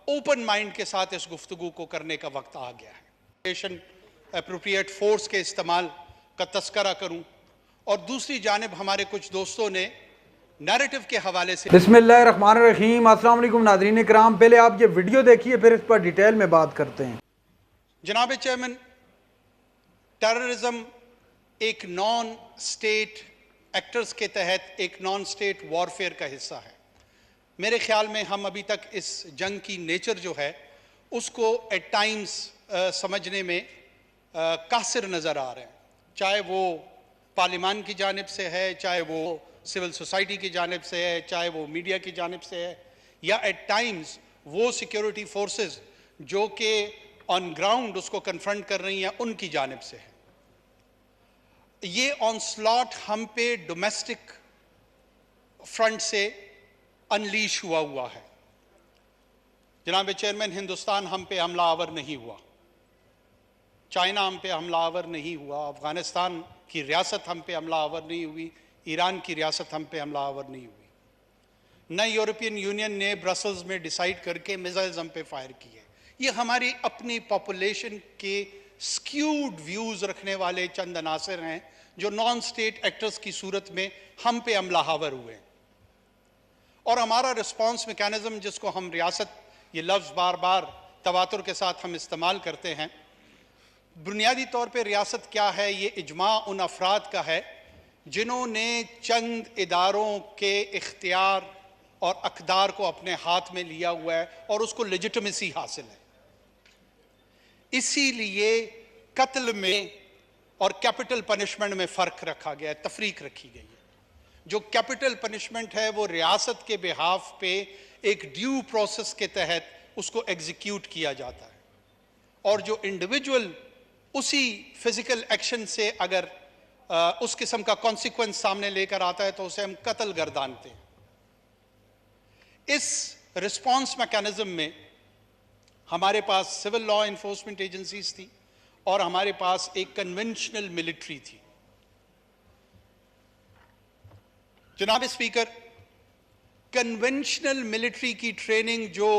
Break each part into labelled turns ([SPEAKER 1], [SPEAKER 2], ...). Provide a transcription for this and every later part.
[SPEAKER 1] Open mind کے ساتھ اس گفتگو کو کرنے کا وقت آ گیا ہے۔ اپروپریٹ فورس کے استعمال کا تذکرہ کروں، اور دوسری جانب ہمارے کچھ دوستوں نے نیریٹو کے حوالے سے
[SPEAKER 2] بسم اللہ الرحمن الرحیم۔ السلام علیکم ناظرین کرام، پہلے آپ یہ ویڈیو دیکھیے پھر اس پر ڈیٹیل میں بات کرتے ہیں۔
[SPEAKER 1] جناب چیئرمین، ٹیررزم ایک نان سٹیٹ ایکٹرز کے تحت ایک نان سٹیٹ وارفیئر کا حصہ ہے۔ میرے خیال میں ہم ابھی تک اس جنگ کی نیچر جو ہے اس کو ایٹ ٹائمز سمجھنے میں قاصر نظر آ رہے ہیں، چاہے وہ پارلیمان کی جانب سے ہے، چاہے وہ سول سوسائٹی کی جانب سے ہے، چاہے وہ میڈیا کی جانب سے ہے، یا ایٹ ٹائمز وہ سیکیورٹی فورسز جو کہ آن گراؤنڈ اس کو کنفرنٹ کر رہی ہیں ان کی جانب سے ہے۔ یہ آن سلاٹ ہم پہ ڈومیسٹک فرنٹ سے انلیش ہوا ہے۔ جناب چیئرمین، ہندوستان ہم پہ حملہ آور نہیں ہوا، چائنا ہم پہ حملہ آور نہیں ہوا، افغانستان کی ریاست ہم پہ حملہ آور نہیں ہوئی، ایران کی ریاست ہم پہ حملہ آور نہیں ہوئی، نہ یورپین یونین نے برسلز میں ڈیسائیڈ کر کے میزائلز ہم پہ فائر کیے۔ یہ ہماری اپنی پاپولیشن کے سکیوڈ ویوز رکھنے والے چند عناصر ہیں جو نان سٹیٹ ایکٹرز کی صورت میں ہم پہ حملہ آور ہوئے ہیں، اور ہمارا رسپانس میکانزم جس کو ہم ریاست، یہ لفظ بار بار تواتر کے ساتھ ہم استعمال کرتے ہیں، بنیادی طور پہ ریاست کیا ہے؟ یہ اجماع ان افراد کا ہے جنہوں نے چند اداروں کے اختیار اور اقدار کو اپنے ہاتھ میں لیا ہوا ہے اور اس کو لیجٹمیسی حاصل ہے۔ اسی لیے قتل میں اور کیپٹل پنشمنٹ میں فرق رکھا گیا ہے، تفریق رکھی گئی ہے۔ جو کیپٹل پنشمنٹ ہے وہ ریاست کے بہاف پہ ایک ڈیو پروسیس کے تحت اس کو ایگزیکیوٹ کیا جاتا ہے، اور جو انڈیویجول اسی فزیکل ایکشن سے اگر اس قسم کا کانسیکوینس سامنے لے کر آتا ہے تو اسے ہم قتل گردانتے ہیں۔ اس رسپانس میکانزم میں ہمارے پاس سول لا انفورسمنٹ ایجنسیز تھی اور ہمارے پاس ایک کنونشنل ملٹری تھی۔ جناب اسپیکر، کنونشنل ملٹری کی ٹریننگ جو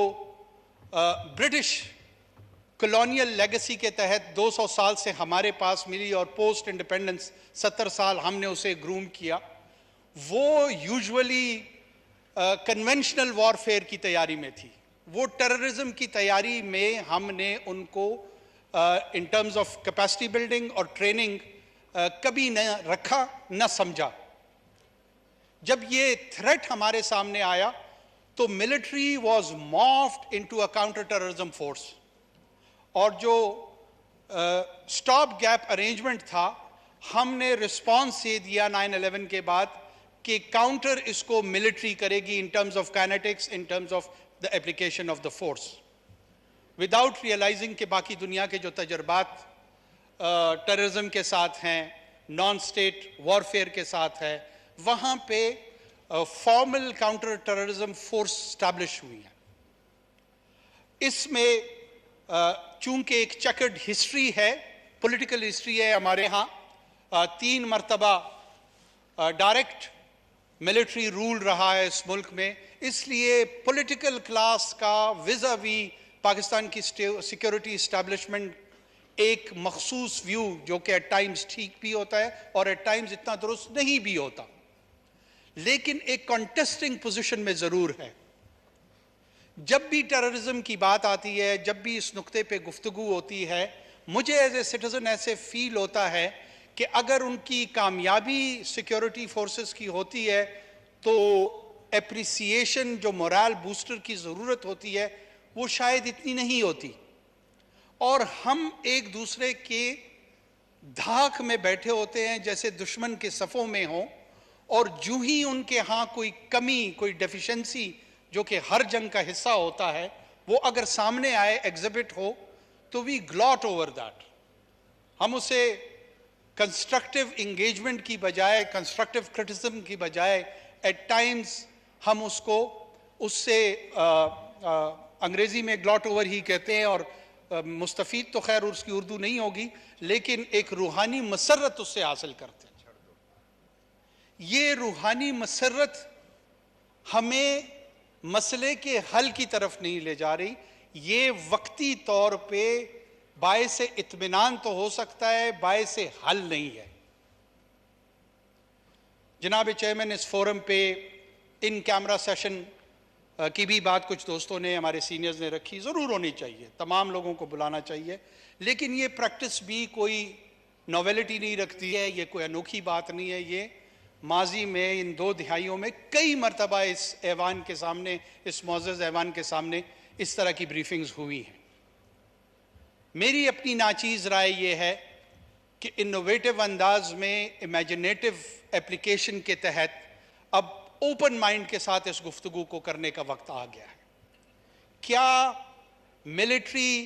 [SPEAKER 1] برٹش کلونیل لیگسی کے تحت 200 سال سے ہمارے پاس ملی اور پوسٹ انڈیپینڈنس 70 سال ہم نے اسے گروم کیا، وہ یوزولی کنونشنل وارفیئر کی تیاری میں تھی۔ وہ ٹیررزم کی تیاری میں ہم نے ان کو ان ٹرمز آف کیپیسٹی بلڈنگ اور ٹریننگ کبھی نہ رکھا نہ سمجھا۔ جب یہ تھریٹ ہمارے سامنے آیا تو military was morphed into a counter terrorism force, اور جو سٹاپ گیپ ارینجمنٹ تھا ہم نے رسپانس یہ دیا 9/11 کے بعد کہ کاؤنٹر اس کو ملٹری کرے گی in terms of kinetics, in terms of the application of the force, without realizing کہ باقی دنیا کے جو تجربات ٹیررزم کے ساتھ ہیں، نان سٹیٹ وارفیئر کے ساتھ ہے، وہاں پہ formal counter terrorism force establish ہوئی ہے۔ اس میں چونکہ ایک چیکرڈ ہسٹری ہے، پولیٹیکل ہسٹری ہے، ہمارے ہاں 3 مرتبہ ڈائریکٹ ملٹری رول رہا ہے اس ملک میں، اس لیے پولیٹیکل کلاس کا ویزاوی پاکستان کی سیکیورٹی اسٹیبلشمنٹ ایک مخصوص ویو جو کہ ایٹ ٹائمز ٹھیک بھی ہوتا ہے اور ایٹ ٹائمز اتنا درست نہیں بھی ہوتا، لیکن ایک کانٹیسٹنگ پوزیشن میں ضرور ہے۔ جب بھی ٹیررزم کی بات آتی ہے، جب بھی اس نقطے پہ گفتگو ہوتی ہے، مجھے ایز اے سٹیزن ایسے فیل ہوتا ہے کہ اگر ان کی کامیابی سیکیورٹی فورسز کی ہوتی ہے تو اپریسیشن جو مورال بوسٹر کی ضرورت ہوتی ہے وہ شاید اتنی نہیں ہوتی، اور ہم ایک دوسرے کے دھاک میں بیٹھے ہوتے ہیں جیسے دشمن کے صفوں میں ہوں، اور جو ہی ان کے ہاں کوئی کمی، کوئی ڈیفیشنسی جو کہ ہر جنگ کا حصہ ہوتا ہے وہ اگر سامنے آئے، ایگزبٹ ہو، تو وی گلاٹ اوور دیٹ۔ ہم اسے کنسٹرکٹیو انگیجمنٹ کی بجائے، کنسٹرکٹیو کرٹیسزم کی بجائے ایٹ ٹائمز ہم اس سے انگریزی میں گلاٹ اوور ہی کہتے ہیں، اور مستفید تو خیر اس کی اردو نہیں ہوگی، لیکن ایک روحانی مسرت اس سے حاصل کرتے ہیں۔ یہ روحانی مسرت ہمیں مسئلے کے حل کی طرف نہیں لے جا رہی، یہ وقتی طور پہ باعث اطمینان تو ہو سکتا ہے، باعث حل نہیں ہے۔ جناب چیئرمین، اس فورم پہ ان کیمرہ سیشن کی بھی بات کچھ دوستوں نے، ہمارے سینئرز نے رکھی، ضرور ہونی چاہیے، تمام لوگوں کو بلانا چاہیے، لیکن یہ پریکٹس بھی کوئی نویلٹی نہیں رکھتی ہے، یہ کوئی انوکھی بات نہیں ہے۔ یہ ماضی میں ان 2 دہائیوں میں کئی مرتبہ اس ایوان کے سامنے، اس معزز ایوان کے سامنے اس طرح کی بریفنگز ہوئی ہیں۔ میری اپنی ناچیز رائے یہ ہے کہ انوویٹو انداز میں، امیجنیٹو اپلیکیشن کے تحت اب اوپن مائنڈ کے ساتھ اس گفتگو کو کرنے کا وقت آ گیا ہے۔ کیا ملٹری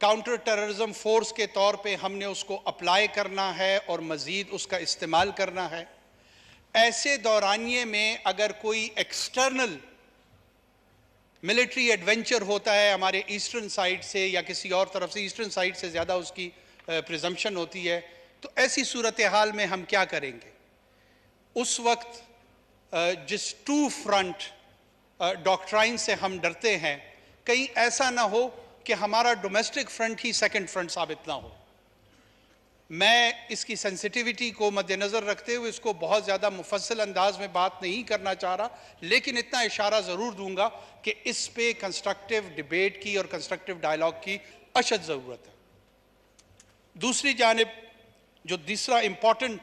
[SPEAKER 1] کاؤنٹر ٹیررزم فورس کے طور پہ ہم نے اس کو اپلائی کرنا ہے اور مزید اس کا استعمال کرنا ہے؟ ایسے دورانیے میں اگر کوئی ایکسٹرنل ملٹری ایڈونچر ہوتا ہے ہمارے ایسٹرن سائڈ سے یا کسی اور طرف سے، ایسٹرن سائڈ سے زیادہ اس کی پریزمپشن ہوتی ہے، تو ایسی صورتحال میں ہم کیا کریں گے؟ اس وقت جس 2 فرنٹ ڈاکٹرائن سے ہم ڈرتے ہیں، کہیں ایسا نہ ہو کہ ہمارا ڈومیسٹک فرنٹ ہی سیکنڈ فرنٹ ثابت نہ ہو۔ میں اس کی سینسٹیوٹی کو مد نظر رکھتے ہوئے اس کو بہت زیادہ مفصل انداز میں بات نہیں کرنا چاہ رہا، لیکن اتنا اشارہ ضرور دوں گا کہ اس پہ کنسٹرکٹیو ڈیبیٹ کی اور کنسٹرکٹیو ڈائلاگ کی اشد ضرورت ہے۔ دوسری جانب جو دوسرا امپورٹنٹ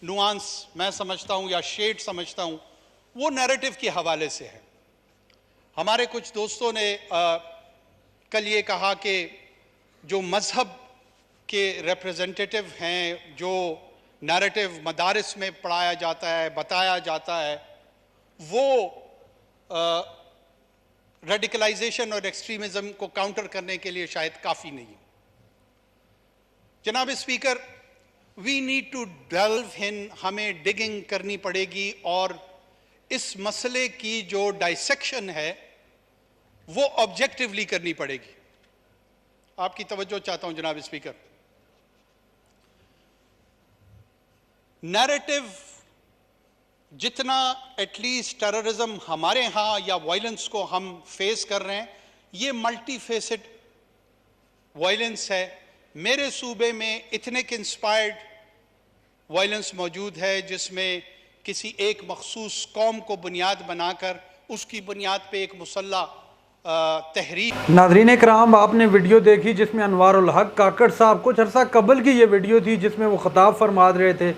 [SPEAKER 1] نوانس میں سمجھتا ہوں یا شیڈ سمجھتا ہوں، وہ نیریٹو کے حوالے سے ہے۔ ہمارے کچھ دوستوں نے کل یہ کہا کہ جو مذہب کے ریپریزنٹیٹیو ہیں، جو نیریٹو مدارس میں پڑھایا جاتا ہے، بتایا جاتا ہے، وہ ریڈیکلائزیشن اور ایکسٹریمزم کو کاؤنٹر کرنے کے لیے شاید کافی نہیں ہے۔ جناب speaker, we need to delve in, ہمیں ڈگنگ کرنی پڑے گی اور اس مسئلے کی جو ڈائسیکشن ہے وہ آبجیکٹیولی کرنی پڑے گی۔ آپ کی توجہ چاہتا ہوں جناب اسپیکر۔ نیریٹو جتنا ایٹ لیسٹ ٹیررزم ہمارے ہاں یا وائلنس کو ہم فیس کر رہے ہیں، یہ ملٹی فیسڈ وائلنس ہے۔ میرے صوبے میں ایتھنک انسپائرڈ وائلنس موجود ہے، جس میں کسی ایک مخصوص قوم کو بنیاد بنا کر اس کی بنیاد پہ ایک مسلح تحریک۔
[SPEAKER 2] ناظرین کرام، آپ نے ویڈیو دیکھی جس میں انوار الحق کاکڑ صاحب، کچھ عرصہ قبل کی یہ ویڈیو تھی جس میں وہ خطاب فرما رہے تھے،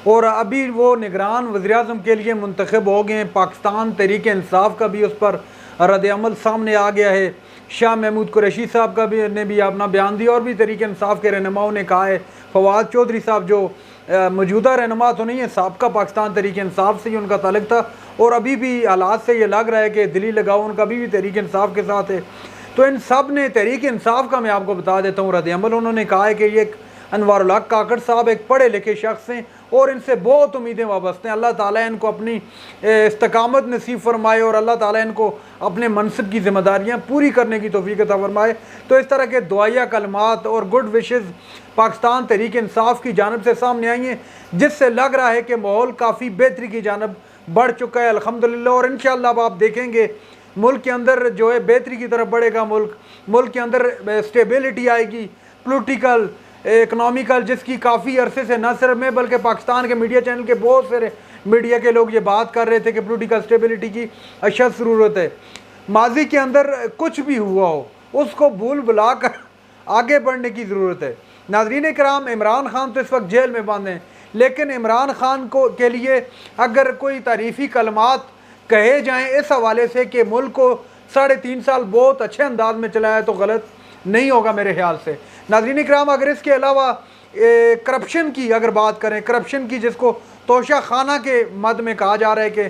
[SPEAKER 2] اور ابھی وہ نگران وزیراعظم کے لیے منتخب ہو گئے ہیں۔ پاکستان تحریک انصاف کا بھی اس پر رد عمل سامنے آ گیا ہے۔ شاہ محمود قریشی صاحب کا بھی نے بھی اپنا بیان دیا، اور بھی تحریک انصاف کے رہنماؤں نے کہا ہے۔ فواد چودھری صاحب جو موجودہ رہنما تو نہیں ہے، سابقہ پاکستان تحریک انصاف سے ہی ان کا تعلق تھا، اور ابھی بھی حالات سے یہ لگ رہا ہے کہ دلی لگاؤ ان کا بھی تحریک انصاف کے ساتھ ہے۔ تو ان سب نے تحریک انصاف کا، میں آپ کو بتا دیتا ہوں رد عمل، انہوں نے کہا ہے کہ یہ انوار الحق کاکڑ صاحب ایک پڑھے لکھے شخص ہیں اور ان سے بہت امیدیں وابستہ ہیں۔ اللہ تعالیٰ ان کو اپنی استقامت نصیب فرمائے اور اللہ تعالیٰ ان کو اپنے منصب کی ذمہ داریاں پوری کرنے کی توفیق عطا فرمائے۔ تو اس طرح کے دعائیہ کلمات اور گڈ وشز پاکستان تحریک انصاف کی جانب سے سامنے آئی ہیں، جس سے لگ رہا ہے کہ ماحول کافی بہتری کی جانب بڑھ چکا ہے الحمدللہ، اور انشاءاللہ اب آپ دیکھیں گے ملک کے اندر جو ہے بہتری کی طرف بڑھے گا۔ ملک کے اندر اسٹیبلٹی آئے گی، پولیٹیکل، اکنامیکل، جس کی کافی عرصے سے نہ صرف میں بلکہ پاکستان کے میڈیا چینل کے بہت سارے میڈیا کے لوگ یہ بات کر رہے تھے کہ پولیٹیکل اسٹیبلٹی کی اشد ضرورت ہے۔ ماضی کے اندر کچھ بھی ہوا ہو اس کو بھول بھلا کر آگے بڑھنے کی ضرورت ہے۔ ناظرین کرام، عمران خان تو اس وقت جیل میں بند ہیں، لیکن عمران خان کے لیے اگر کوئی تعریفی کلمات کہے جائیں اس حوالے سے کہ ملک کو 3.5 سال بہت اچھے انداز میں چلایا تو غلط نہیں ہوگا میرے خیال سے۔ ناظرین کرام، اگر اس کے علاوہ کرپشن کی اگر بات کریں، کرپشن کی جس کو توشہ خانہ کے مد میں کہا جا رہا ہے کہ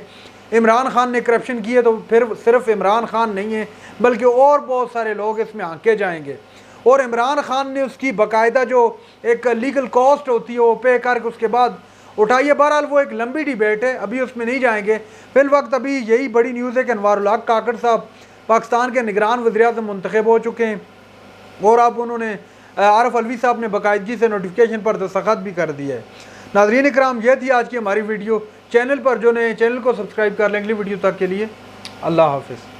[SPEAKER 2] عمران خان نے کرپشن کی ہے، تو پھر صرف عمران خان نہیں ہے بلکہ اور بہت سارے لوگ اس میں آنکے جائیں گے، اور عمران خان نے اس کی باقاعدہ جو ایک لیگل کاسٹ ہوتی ہے وہ پے کر کے اس کے بعد اٹھائیے۔ بہرحال وہ ایک لمبی ڈیبیٹ ہے، ابھی اس میں نہیں جائیں گے۔ فی الوقت ابھی یہی بڑی نیوز ہے کہ انوار الحق کاکڑ صاحب پاکستان کے نگران وزیراعظم منتخب ہو چکے ہیں، اور اب انہوں نے عارف علوی صاحب نے باقاعدگی سے نوٹیفیکیشن پر دستخط بھی کر دیا ہے۔ ناظرین اکرام، یہ تھی آج کی ہماری ویڈیو۔ چینل پر جو نئے چینل کو سبسکرائب کر لیں، اگلی ویڈیو تک کے لیے اللہ حافظ۔